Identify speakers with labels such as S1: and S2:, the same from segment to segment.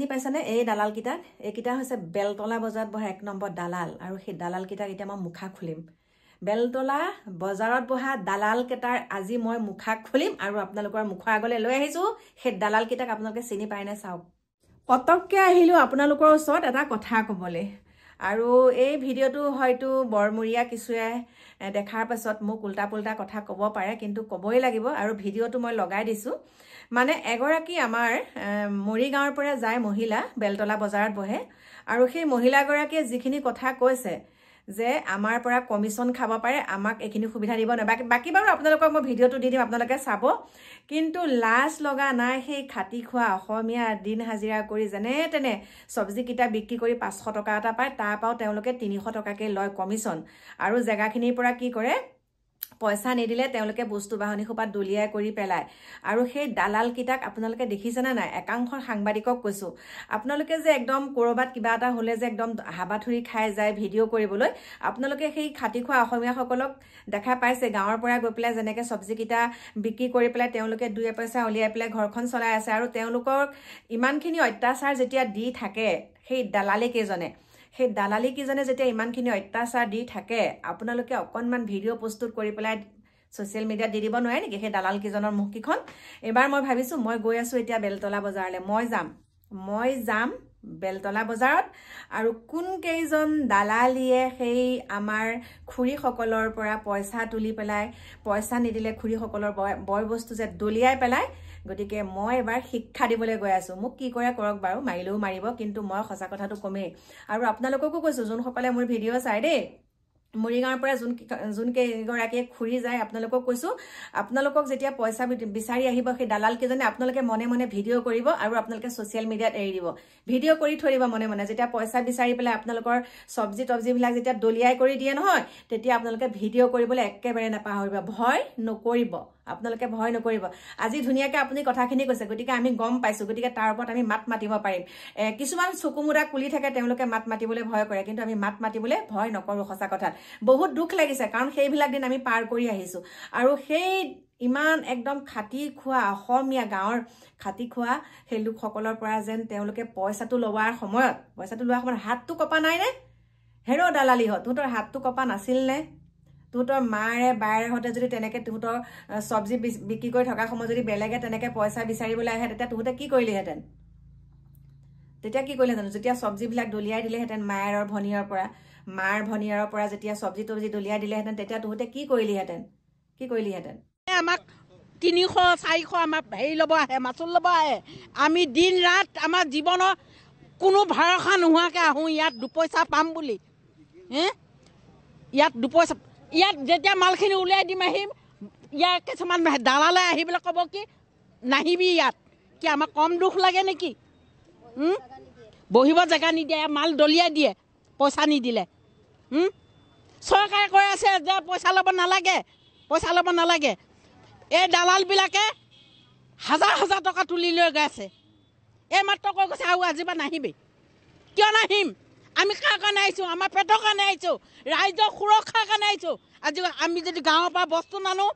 S1: চিনি পাইছানে এই দালাল কিটাক এইকিটা হৈছে বেলতলা বজাৰত বহা 1 নম্বৰ দালাল আৰু সেই দালাল কিটাক এতিয়া মই মুখা খুলিম বেলতলা বজাৰত বহা দালাল কেটাৰ আজি মই মুখা খুলিম আৰু আপোনালোকৰ মুখৰ আগলৈ লৈ আহিছো সেই দালাল কিটাক আপোনালোকে চিনি পায় না চাওক পতককে আহিলো আপোনালোকৰ ওচৰত এটা কথা ক'বলৈ আৰু এই ভিডিঅটো হয়তো বৰমুৰিয়া কিছুৱে দেখাৰ পাছত মোক উল্টা পুল্টা কথা ক'ব পাৰে কিন্তু ক'বই লাগিব আৰু ভিডিঅটো মই লগাই দিছো মানে এগৰাকী আমাৰ মৰিগাঁৱৰ পৰা যায় মহিলা বেলতলা বজাৰত বহে আৰু সেই মহিলাগৰাকীয়ে যিখিনি কথা কৈছে যে আমাৰ পৰা কমিশন খাব পাৰে আমাক এখিনি সুবিধা দিব না বাকি বাৰু আপোনালোকক মই ভিডিঅটো দি দিম আপোনালোকে চাব কিন্তু লাজ লগা নাই সেই খাটি খোৱা অসমীয়া দিন হাজিৰা কৰি জনে তেনে সবজি কিটা বিক্ৰী কৰি 500 টকা এটা পায় তাৰ পাও তেওঁলোকে 300 টকাকে লয় কমিশন আৰু জায়গাখিনিৰ পৰা কি কৰে পয়সা নিদিলে তেওঁলোকে বস্তু বাহনী খোপা দলিয়াই কৰি পেলায় আৰু সেই দালাল কিটাক আপোনালোকে দেখিছে না নাই একাংশ সাংবাদিকক কৈছো আপোনালোকে যে একদম কৰবাত কিবা এটা হলে যে একদম হাবাথুৰি খাই যায় ভিডিও কৰিবলৈ আপোনালোকে সেই খাটি খোৱা অসমীয়া সকলক দেখা পাইছে গাঁৱৰ পৰা গৈ পেলাই যেনেকে সবজি কিটা বিক্ৰী কৰি পেলাই তেওঁলোকে 2 পইচা উলিয়াই পেলাই ঘৰখন চলাই আছে আৰু তেওঁলোকক ইমানখিনি অত্যাচাৰ যেতিয়া দি থাকে সেই দালালি কেজনে সেই দালালি কিজনে যেতিয়া ইমানখিনি অত্যাচাৰ দি থাকে আপোনালোকে অকনমান ভিডিও প্ৰস্তুত কৰি পেলাই সোশ্যাল মিডিয়াত দি দিব নোৱাৰে নেকি সেই দালাল কিজনৰ মুখকিখন এবাৰ মই ভাবিছো মই গৈ আছো এতিয়া বেলতলা বজাৰলৈ মই যাম বেলতলা বজাৰত আৰু কোন কেইজন দালালিয়ে সেই আমাৰ খুৰী সকলৰ পৰা পইচা তুলি পেলাই পইচা নিদিলে খুৰী সকলৰ বয় বস্তু যে দলিয়াই পেলাই গতিকে মই এবাৰ শিক্ষা দিবলৈ গৈ আছো মোক কি কৰে কৰক বাৰু মাৰিলেও মাৰিব কিন্তু মই সঁচা কথাটো কমেই আৰু আপোনালোককো কৈছো যোন সকলে মোৰ ভিডিও চাই দেই মৰিগাঁৱৰ পৰা যোন কেইগৰাকী খুৰি যায় আপোনালোকক কৈছো আপোনালোকক যেতিয়া পইচা বিচাৰি আহিব সেই দালাল কেজনে আপোনালোকে মনে মনে ভিডিও কৰিব আৰু আপোনালোকে সোশ্যাল মিডিয়াত এৰি দিব ভিডিও কৰি থৈ দিব মনে মনে যেতিয়া পইচা বিচাৰি পেলাই আপোনালোকৰ সবজি বিলাক যেতিয়া দলিয়াই কৰি দিয়ে নহয় তেতিয়া আপোনালোকে ভিডিও কৰিবলৈ একেবাৰে নাপাহৰিব ভয় নকৰিব আপোনালোকে ভয় নকৰিব আজি ধুনিয়াকে আপুনি কথাখিনি কৈছে গতিকে আমি গম পাইছো গতিকে তাৰ ওপৰত আমি মাত মাতিব পাৰিম কিছুমান চকুমুৰা কুলি থাকে তেওঁলোকে মাত মাতিবলৈ ভয় কৰে কিন্তু আমি মাত মাতিবলৈ ভয় নকৰো সঁচা কথা বহুত দুখ লাগিছে কাৰণ সেইবিলাক দিন আমি পাৰ কৰি আহিছো আৰু সেই ইমান একদম খাটি খোৱা অসমীয়া গাঁৱৰ খাটি খোৱা সেই লোকসকলৰ পৰা যেন তেওঁলোকে পইচাটো লোৱাৰ সময়ত হাতটো কপা নাই নে হেৰো দালালি হত তোৰ হাতটো কপা নাছিল নে তোৰ মাৰে বাইৰে হতে যদি তেনেকে তোৰ সবজি বিক্ৰী কৰি থকা সময় যদি বেলেগে তেনেকে পইচা বিচাৰিবলৈ আহে তেতিয়া তোতে কি কৰিলিহেঁতেন যেতিয়া সবজি বিলাক দলিয়াই দিলেহেঁতেন মাৰ ভনিয়াৰৰ পৰা যেতিয়া সবজি দলিয়াই দিলেহেঁতেন তেতিয়া তোতে কি কৰিলিহেঁতেন
S2: আমাক 300 400 আমাক হেৰি ল'ব আহে মাছুল ল'ব আহে আমি দিন ৰাত আমাৰ জীৱনৰ কোনো ভৰসা নোহোৱাকে আহো ইয়াত 2 পইচা পাম বুলি ইয়াত 2 পইচা ইয়াত যেতিয়া মালখিনি উলিয়াই দিম আহিম ইয়াৰ কিছুমান দালালে আহি পেলাই ক'ব কি নাহিবি ইয়াত কি আমাক কম দুখ লাগে নেকি বহিব জেগা নিদিয়ে মাল দলিয়াই দিয়ে পইচা নিদিলে চৰকাৰে কৈ আছে যে পইচা ল'ব নালাগে এই দালালবিলাকে হাজাৰ টকা তুলি লৈ গৈছে এই মাত্ৰ কৈ গৈছে আৰু আজিৰ পৰা নাহিবি কিয় নাহিম আমি কাৰ কাৰণে আহিছোঁ আমাৰ পেটৰ কাৰণে আহিছোঁ ৰাইজৰ সুৰক্ষাৰ কাৰণে আহিছোঁ আজি আমি যদি গাঁৱৰ পৰা বস্তু নানো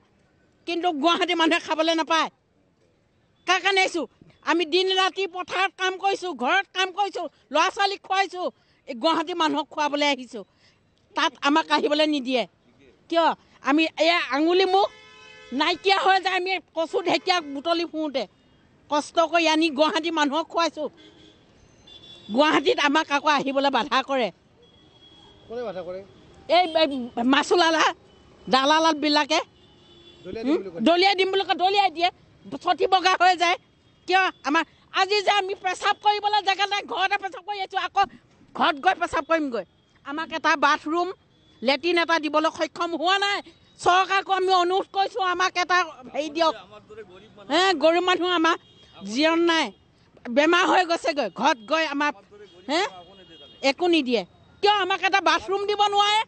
S2: কিন্তু গুৱাহাটী মানুহে খাবলৈ নাপায় কাৰ কাৰণে আহিছোঁ আমি দিন ৰাতি পথাৰত কাম কৰিছোঁ ঘৰত কাম কৰিছোঁ ল'ৰা ছোৱালীক খুৱাইছোঁ এই গুৱাহাটী মানুহক খুৱাবলৈ আহিছোঁ তাত আমাক আহিবলৈ নিদিয়ে কিয় আমি এয়া আঙুলি মুখ নাইকিয়া হৈ যায় আমি কচু ঢেকীয়া বুটলি ফুৰোঁতে কষ্ট কৰি আনি গুৱাহাটী মানুহক খুৱাইছোঁ গুৱাহাটীত আমাক আকৌ আহিবলৈ বাধা কৰে এই মাছুলালা দালালবিলাকে দলিয়াই দিম বুলি কয় দলিয়াই দিয়ে ছটি বগা হৈ যায় কিয় আমাৰ আজি যে আমি পেচাব কৰিবলৈ জেগা নাই ঘৰতে পেচাব কৰি আছোঁ আকৌ ঘৰত গৈ পেচাব কৰিমগৈ আমাক এটা বাথৰুম লেট্ৰিন এটা দিবলৈ সক্ষম হোৱা নাই চৰকাৰকো আমি অনুৰোধ কৰিছোঁ আমাক এটা হেৰি দিয়ক গৰীব মানুহ আমাৰ জীৱন নাই বেমাৰ হৈ গৈছেগৈ ঘৰত গৈ আমাক একো নিদিয়ে কিয় আমাক এটা বাথৰুম দিব নোৱাৰে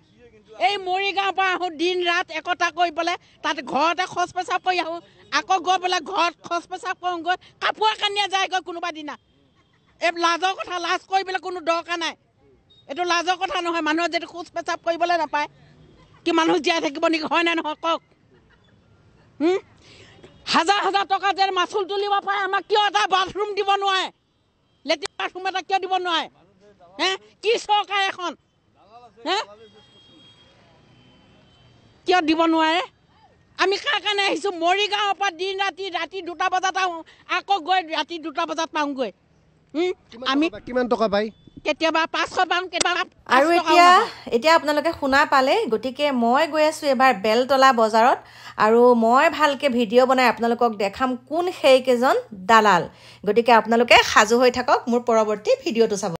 S2: এই মৰিগাঁৱৰ পৰা আহোঁ দিন ৰাত একতা কৰি পেলাই তাত ঘৰতে খোজ পেচাব কৰি আহোঁ আকৌ গৈ পেলাই ঘৰত খোজ পেচাব কৰোঁগৈ কাপোৰ কানিয়ে যায়গৈ কোনোবা দিনা এই লাজৰ কথা লাজ কৰিবলৈ কোনো দৰকাৰ নাই এইটো লাজৰ কথা নহয় মানুহে যদি খোজ পেচাব কৰিবলৈ নাপায় কি মানুহ জীয়াই থাকিব নেকি হয় নে নহয় কওক হাজাৰ টকা যে মাছুল তুলিব পাৰে আমাক কিয় এটা বাথৰুম দিব নোৱাৰে লেট্ৰিন বাথৰুম এটা কিয় দিব নোৱাৰে হে কি চৰকাৰ এখন হে কিয় দিব নোৱাৰে আমি কাৰ কাৰণে আহিছোঁ মৰিগাঁৱৰ পৰা দিন ৰাতি 2টা বজাত আহোঁ আকৌ গৈ ৰাতি 2টা বজাত পাওঁগৈ আমি
S3: কিমান টকা পাই
S2: কেতিয়াবা 500 পাওঁ কেতিয়াবা
S1: আৰু এতিয়া আপোনালোকে শুনা পালে গতিকে মই গৈ আছোঁ এবাৰ বেলতলা বজাৰত আৰু মই ভালকৈ ভিডিঅ' বনাই আপোনালোকক দেখাম কোন সেইকেইজন দালাল গতিকে আপোনালোকে সাজু হৈ থাকক মোৰ পৰৱৰ্তী ভিডিঅ'টো চাব